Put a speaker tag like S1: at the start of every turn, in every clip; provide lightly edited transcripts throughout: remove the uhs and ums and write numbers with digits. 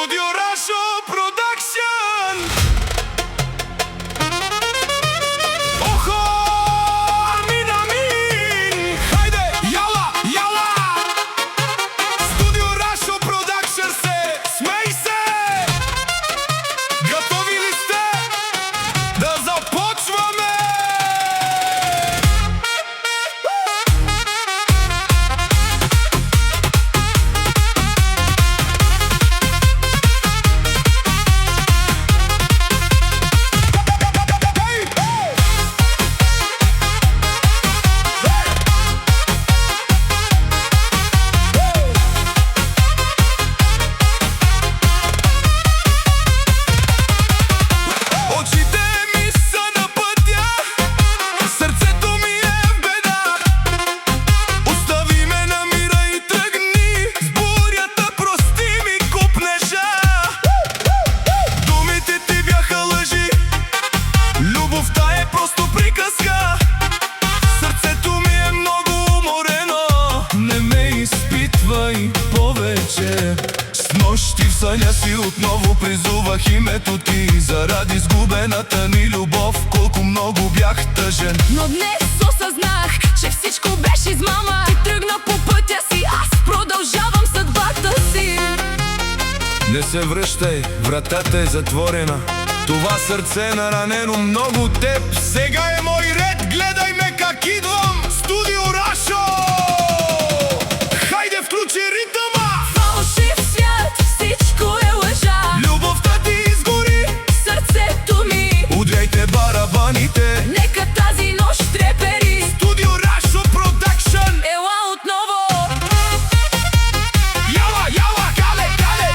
S1: Studio Rasho Production. Oho, Amin, Amin. Хайде, яла, яла. Studio Rasho Production се, смей се. Готови ли сте да започваме? С нощи в съня си отново призувах името ти, заради изгубената ни любов, колко много бях тъжен.
S2: Но днес осъзнах, че всичко беше измама. Ти тръгна по пътя си, аз продължавам съдбата си.
S1: Не се връщай, вратата е затворена. Това сърце наранено много от теб. Сега е мой ред, гледай ме как идвам. Студио Рашо! Хайде, включи ритъма!
S2: Фалшив свят, всичко е лъжа.
S1: Любовта ти изгори,
S2: Сърцето ми,
S1: удряйте барабаните.
S2: нека тази нощ трепери.
S1: Студио Рашо Продакшън.
S2: Ела отново.
S1: Яла, яла, кале, кале.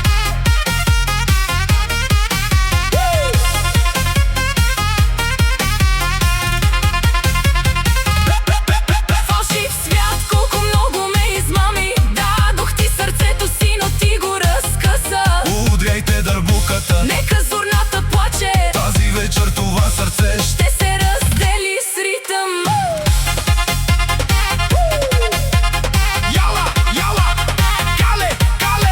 S2: Фалшив свят, колко много ме измами. Дадох ти сърцето си, но ти го разкъса.
S1: Удряйте дърбуката.
S2: Нека зурната плаче.
S1: Тази вечер това сърце
S2: Ще се раздели с ритъм.
S1: Яла, яла, кале, кале.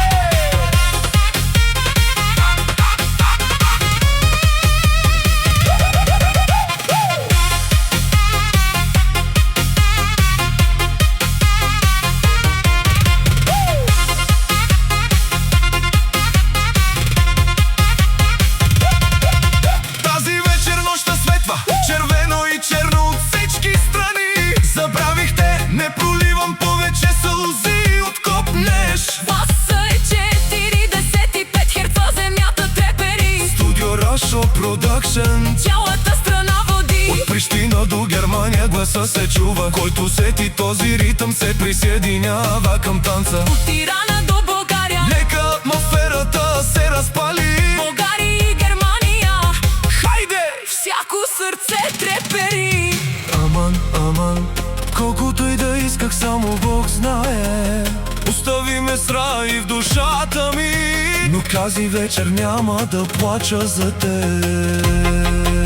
S1: Тази вечер нощта светва червено и черно от всички страни. Забравихте, не проливам повече сълзи от копнеш.
S2: Баса е 45 херца, земята трепери.
S1: Студио Рашо Продакшън.
S2: Цялата страна води.
S1: От Прищина до Германия гласа се чува. Който сети този ритъм се присъединява към танца.
S2: От Тирана до България.
S1: Нека атмосферата се разпали.
S2: България и Германия.
S1: Хайде!
S2: Всяко сърце трепери.
S1: Аман, аман, колкото и да исках, само Бог знае. Остави ме с рай в душата ми, но тази вечер няма да плача за теб.